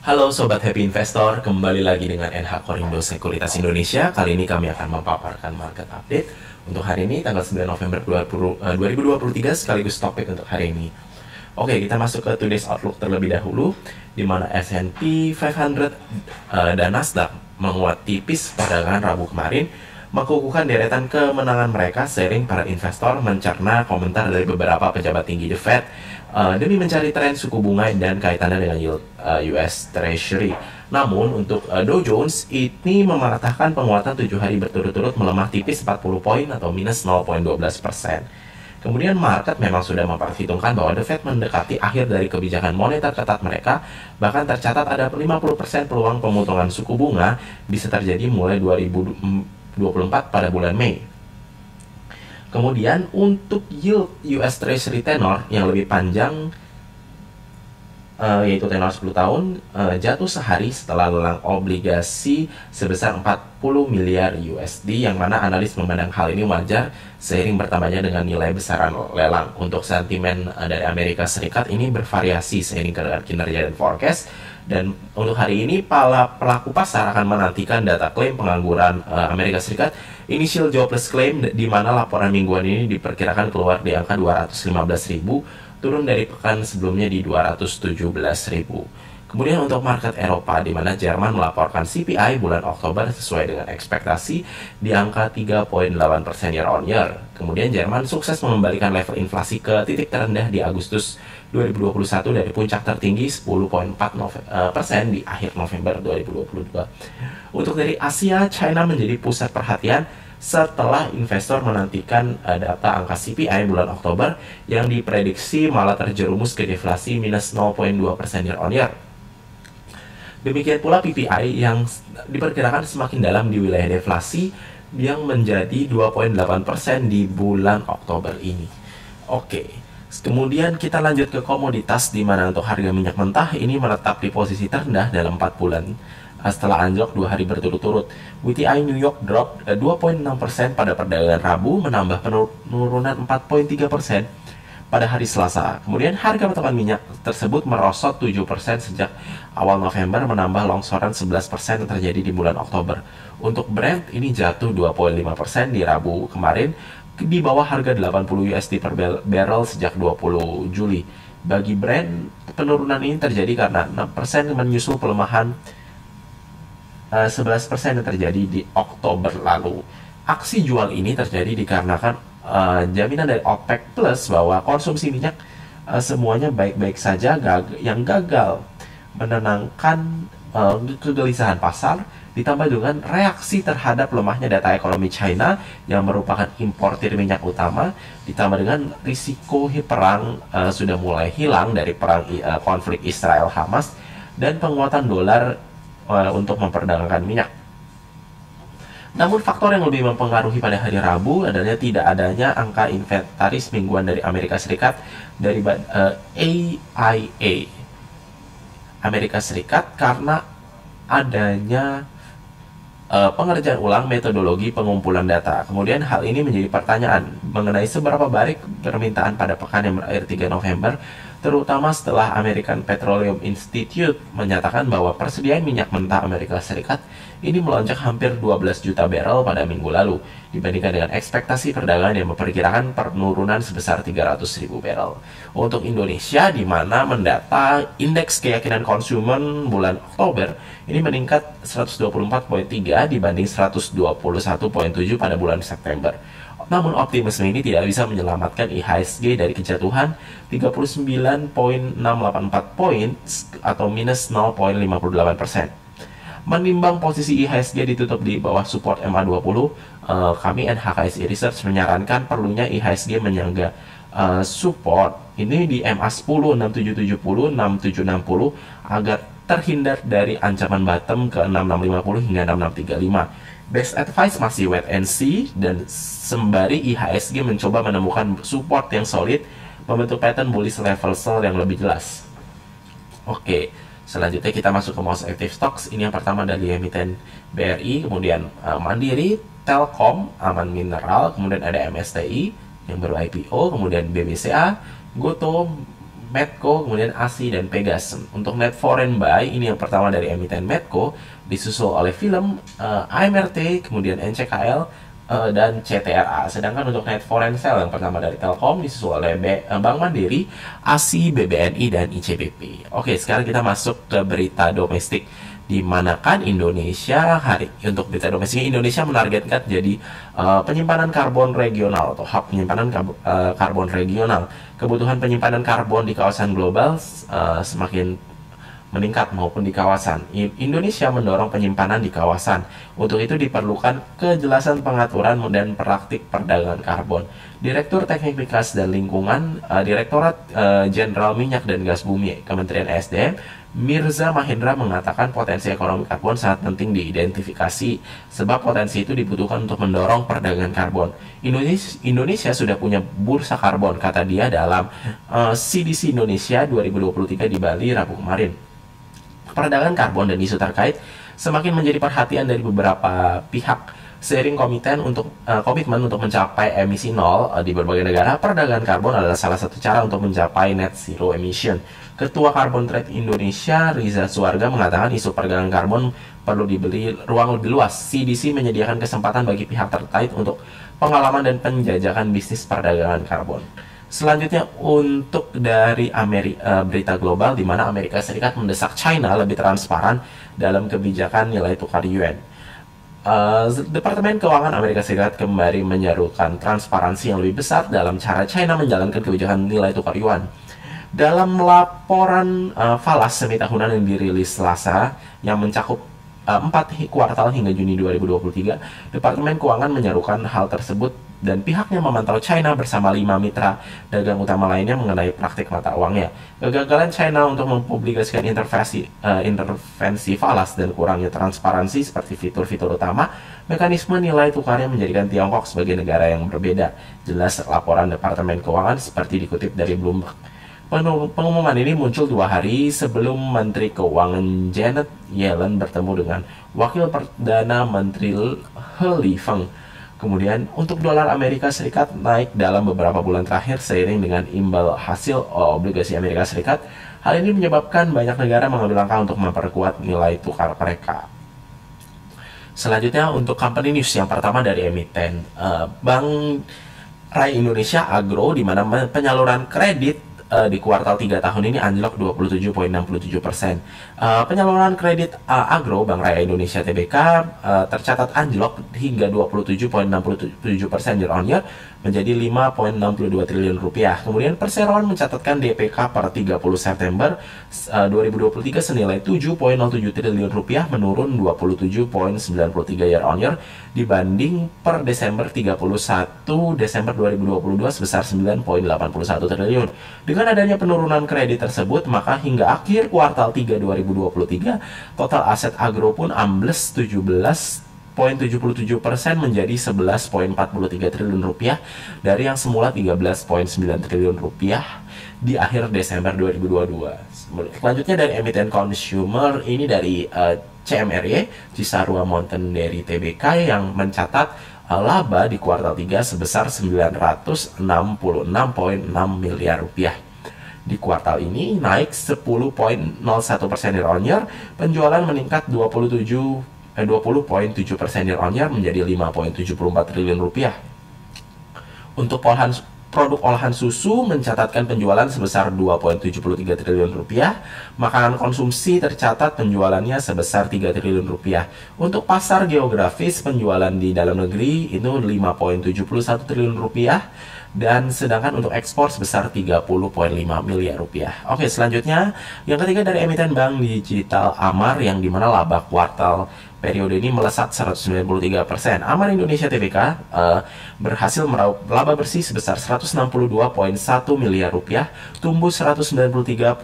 Halo Sobat Happy Investor, kembali lagi dengan NH Korindo Sekuritas Indonesia. Kali ini kami akan memaparkan market update untuk hari ini tanggal 9 November 2023 sekaligus topik untuk hari ini. Oke, kita masuk ke today's outlook terlebih dahulu, di mana S&P 500 dan Nasdaq menguat tipis perdagangan Rabu kemarin, mengukuhkan deretan kemenangan mereka seiring para investor mencerna komentar dari beberapa pejabat tinggi The Fed demi mencari tren suku bunga dan kaitannya dengan yield US Treasury. Namun untuk Dow Jones ini mematahkan penguatan 7 hari berturut-turut melemah tipis 40 poin atau minus 0,12%. Kemudian market memang sudah memperhitungkan bahwa The Fed mendekati akhir dari kebijakan moneter ketat mereka, bahkan tercatat ada 50% peluang pemotongan suku bunga bisa terjadi mulai 2024 pada bulan Mei. Kemudian untuk yield US Treasury tenor yang lebih panjang, yaitu tenor 10 tahun, jatuh sehari setelah lelang obligasi sebesar 40 miliar USD, yang mana analis memandang hal ini wajar seiring bertambahnya dengan nilai besaran lelang. Untuk sentimen dari Amerika Serikat ini bervariasi seiring dengan kinerja dan forecast. Dan untuk hari ini, para pelaku pasar akan menantikan data klaim pengangguran Amerika Serikat, initial jobless claim, di mana laporan mingguan ini diperkirakan keluar di angka 215.000, turun dari pekan sebelumnya di 217.000. Kemudian untuk market Eropa, di mana Jerman melaporkan CPI bulan Oktober sesuai dengan ekspektasi di angka 3,8% year on year. Kemudian Jerman sukses mengembalikan level inflasi ke titik terendah di Agustus 2021 dari puncak tertinggi 10,4% di akhir November 2022. Untuk dari Asia, China menjadi pusat perhatian setelah investor menantikan data angka CPI bulan Oktober yang diprediksi malah terjerumus ke deflasi minus 0,2% year on year. Demikian pula PPI yang diperkirakan semakin dalam di wilayah deflasi yang menjadi 2,8% di bulan Oktober ini. Oke, kemudian kita lanjut ke komoditas, di mana untuk harga minyak mentah ini menetap di posisi terendah dalam 4 bulan setelah anjlok 2 hari berturut-turut. WTI New York drop 2,6% pada perdagangan Rabu, menambah penurunan 4,3% pada hari Selasa. Kemudian harga patokan minyak tersebut merosot 7% sejak awal November, menambah longsoran 11% yang terjadi di bulan Oktober. Untuk Brent ini jatuh 2,5% di Rabu kemarin, di bawah harga 80 USD per barrel sejak 20 Juli. Bagi Brent, penurunan ini terjadi karena 6% menyusul pelemahan 11% yang terjadi di Oktober lalu. Aksi jual ini terjadi dikarenakan jaminan dari OPEC Plus bahwa konsumsi minyak semuanya baik-baik saja, yang gagal menenangkan kegelisahan pasar, ditambah dengan reaksi terhadap lemahnya data ekonomi China yang merupakan importir minyak utama, ditambah dengan risiko perang sudah mulai hilang dari konflik Israel-Hamas, dan penguatan dolar untuk memperdagangkan minyak. Namun faktor yang lebih mempengaruhi pada hari Rabu adalah tidak adanya angka inventaris mingguan dari Amerika Serikat dari AIA Amerika Serikat, karena adanya pengerjaan ulang metodologi pengumpulan data. Kemudian hal ini menjadi pertanyaan mengenai seberapa baik permintaan pada pekan yang berakhir 3 November, terutama setelah American Petroleum Institute menyatakan bahwa persediaan minyak mentah Amerika Serikat ini melonjak hampir 12 juta barrel pada minggu lalu, dibandingkan dengan ekspektasi perdagangan yang memperkirakan penurunan sebesar 300.000 barrel. Untuk Indonesia, di mana mendata indeks keyakinan konsumen bulan Oktober ini meningkat 124,3 dibanding 121,7 pada bulan September. Namun optimisme ini tidak bisa menyelamatkan IHSG dari kejatuhan 39,684 poin atau minus 0,58%. Menimbang posisi IHSG ditutup di bawah support MA20, kami NHKSI Research menyarankan perlunya IHSG menyangga support ini di MA10, 6770, 6760 agar terhindar dari ancaman bottom ke 6650 hingga 6635. Best advice masih wait and see, dan sembari IHSG mencoba menemukan support yang solid, membentuk pattern bullish level sell yang lebih jelas. Oke, selanjutnya kita masuk ke most active stocks. Ini yang pertama dari emiten BRI, kemudian Mandiri, Telkom, Aman Mineral, kemudian ada MSTI yang baru IPO, kemudian BBCA, Goto, Medco, kemudian ASI, dan Pegas. Untuk net foreign buy, ini yang pertama dari emiten Medco, disusul oleh film, AMRT, kemudian NCKL, dan CTRA. Sedangkan untuk net foreign sell yang pertama dari Telkom disusul oleh Bank Mandiri, ASI, BBNI, dan ICBP. Oke, sekarang kita masuk ke berita domestik, di mana kan Indonesia untuk berita domestik, Indonesia menargetkan jadi penyimpanan karbon regional atau hub penyimpanan karbon regional. Kebutuhan penyimpanan karbon di kawasan global semakin meningkat maupun di kawasan. Indonesia mendorong penyimpanan di kawasan. Untuk itu diperlukan kejelasan pengaturan dan praktik perdagangan karbon. Direktur Teknik Migas dan Lingkungan, Direktorat Jenderal Minyak dan Gas Bumi, Kementerian SDM, Mirza Mahendra mengatakan potensi ekonomi karbon sangat penting diidentifikasi, sebab potensi itu dibutuhkan untuk mendorong perdagangan karbon. Indonesia sudah punya bursa karbon, kata dia dalam CDC Indonesia 2023 di Bali Rabu kemarin. Perdagangan karbon dan isu terkait semakin menjadi perhatian dari beberapa pihak. Seiring komitmen untuk mencapai emisi nol di berbagai negara, perdagangan karbon adalah salah satu cara untuk mencapai net zero emission. Ketua Carbon Trade Indonesia, Riza Suarga, mengatakan isu perdagangan karbon perlu diberi ruang lebih luas. CDC menyediakan kesempatan bagi pihak terkait untuk pengalaman dan penjajakan bisnis perdagangan karbon. Selanjutnya untuk dari berita global, di mana Amerika Serikat mendesak China lebih transparan dalam kebijakan nilai tukar yuan. Departemen Keuangan Amerika Serikat kembali menyerukan transparansi yang lebih besar dalam cara China menjalankan kebijakan nilai tukar yuan. Dalam laporan falas semi tahunan yang dirilis Selasa yang mencakup 4 kuartal hingga Juni 2023, Departemen Keuangan menyerukan hal tersebut dan pihaknya memantau China bersama 5 mitra dagang utama lainnya mengenai praktik mata uangnya. Kegagalan China untuk mempublikasikan intervensi falas dan kurangnya transparansi seperti fitur-fitur utama mekanisme nilai tukarnya menjadikan Tiongkok sebagai negara yang berbeda. Jelas laporan Departemen Keuangan seperti dikutip dari Bloomberg. Pengumuman ini muncul 2 hari sebelum Menteri Keuangan Janet Yellen bertemu dengan Wakil Perdana Menteri He Lifeng. Kemudian untuk dolar Amerika Serikat naik dalam beberapa bulan terakhir seiring dengan imbal hasil obligasi Amerika Serikat. Hal ini menyebabkan banyak negara mengambil langkah untuk memperkuat nilai tukar mereka. Selanjutnya untuk company news yang pertama dari emiten Bank Rakyat Indonesia Agro, di mana penyaluran kredit di kuartal 3 tahun ini anjlok 27,67%. Penyaluran kredit agro Bank Raya Indonesia TBK tercatat anjlok hingga 27,67% year on year menjadi 5,62 triliun rupiah. Kemudian perseroan mencatatkan DPK per 30 September 2023 senilai 7,07 triliun rupiah, menurun 27,93 year on year dibanding per Desember 31 Desember 2022 sebesar 9,81 triliun. Dengan adanya penurunan kredit tersebut, maka hingga akhir kuartal 3 2023, total aset agro pun ambles 17,77% menjadi 11,43 triliun rupiah dari yang semula 13,9 triliun rupiah di akhir Desember 2022. Selanjutnya dari emiten consumer, ini dari CMRY, Cisarua Mountain Dairy Tbk, yang mencatat laba di kuartal 3 sebesar 966,6 miliar rupiah. Di kuartal ini naik 10,01% year on year, penjualan meningkat 20,7% year on year menjadi 5,74 triliun rupiah. Untuk produk olahan susu mencatatkan penjualan sebesar 2,73 triliun rupiah. Makanan konsumsi tercatat penjualannya sebesar 3 triliun rupiah. Untuk pasar geografis, penjualan di dalam negeri itu 5,71 triliun rupiah. Dan sedangkan untuk ekspor sebesar 30,5 miliar rupiah. Oke, selanjutnya yang ketiga dari emiten Bank Digital Amar, yang dimana laba kuartal periode ini melesat 193%. Amar Indonesia Tbk berhasil meraup laba bersih sebesar 162,1 miliar rupiah, tumbuh 193,8%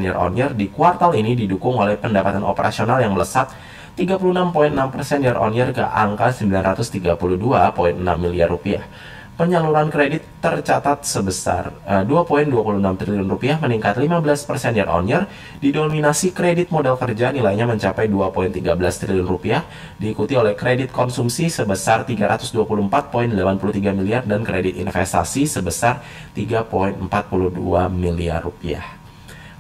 year on year di kuartal ini, didukung oleh pendapatan operasional yang melesat 36,6% year on year ke angka 932,6 miliar rupiah. penyaluran kredit tercatat sebesar 2,26 triliun rupiah, meningkat 15% year on year. Didominasi kredit modal kerja, nilainya mencapai 2,13 triliun rupiah, diikuti oleh kredit konsumsi sebesar 324,83 miliar dan kredit investasi sebesar 3,42 miliar rupiah.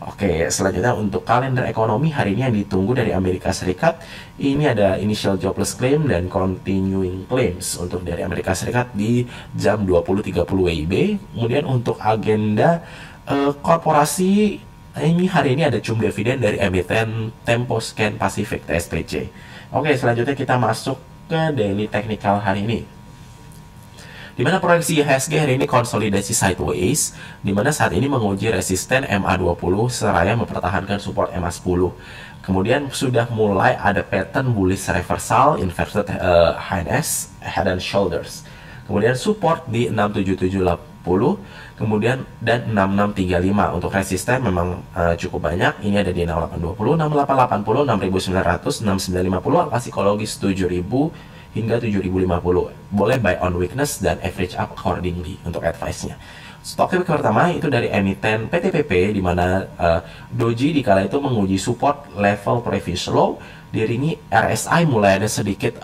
Oke, selanjutnya untuk kalender ekonomi hari ini yang ditunggu dari Amerika Serikat, ini ada initial jobless claim dan continuing claims untuk dari Amerika Serikat di jam 20.30 WIB. Kemudian untuk agenda korporasi, ini hari ini ada cum dividen dari emiten Temposcan Pacific TSPC. Oke, selanjutnya kita masuk ke daily technical hari ini, di mana proyeksi IHSG hari ini konsolidasi sideways, di mana saat ini menguji resisten MA20 seraya mempertahankan support MA10. Kemudian sudah mulai ada pattern bullish reversal inverted head and shoulders. Kemudian support di 67780, kemudian dan 6635. Untuk resisten memang cukup banyak. Ini ada di 6820, 6880, 6900, 6950, angka psikologis 7000 hingga 7050. Boleh buy on weakness dan average up accordingly untuk advice-nya. Stock pick pertama itu dari emiten PTPP, di mana Doji dikala itu menguji support level previous low, diringi RSI mulai ada sedikit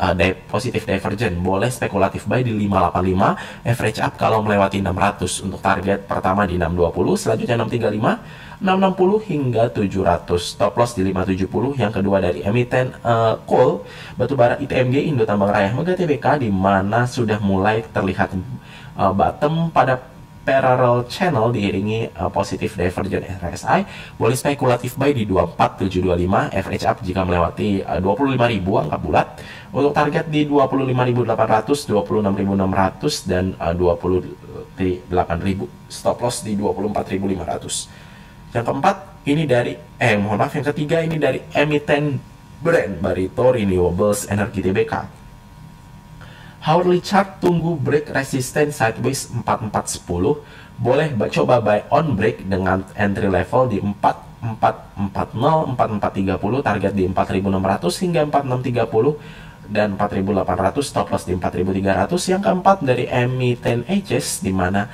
positif divergent. Boleh spekulatif buy di 585, average up kalau melewati 600. Untuk target pertama di 620, selanjutnya 635, 660 hingga 700. Stop loss di 570. Yang kedua dari emiten coal batubara ITMG Indo Tambang Raya Mega Tbk, di mana sudah mulai terlihat bottom pada parallel channel diiringi positif divergent RSI. Boleh spekulatif buy di 24725, average up jika melewati 25.000 angka bulat. Untuk target di 25.800, 26.600 dan 28.000. Stop loss di 24.500. Yang keempat ini dari yang ketiga ini dari emiten Brent Barito Renewables Energy Tbk. Hourly chart tunggu break resisten sideways 4410. Boleh coba buy on break dengan entry level di 4440, 4430, target di 4600 hingga 4630 dan 4800, stop loss di 4300. Yang keempat dari emiten HS, di mana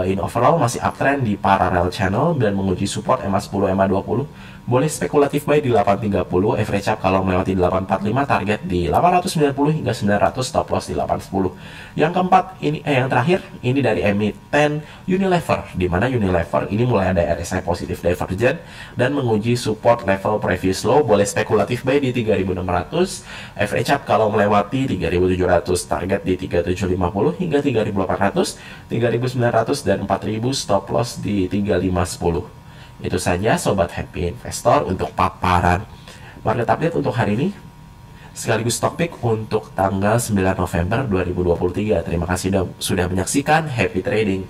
in overall masih uptrend di parallel channel dan menguji support MA10, MA20. Boleh spekulatif buy di 830, average up kalau melewati 845, target di 890 hingga 900, stop loss di 810. Yang keempat ini yang terakhir ini dari emiten Unilever, di mana Unilever ini mulai ada RSI positif divergent dan menguji support level previous low. Boleh spekulatif buy di 3600, average up kalau melewati 3700, target di 3750 hingga 3800, 3900 dan 4000, stop loss di 3510. Itu saja Sobat Happy Investor untuk paparan market update untuk hari ini, sekaligus stock pick untuk tanggal 9 November 2023. Terima kasih sudah menyaksikan. Happy trading.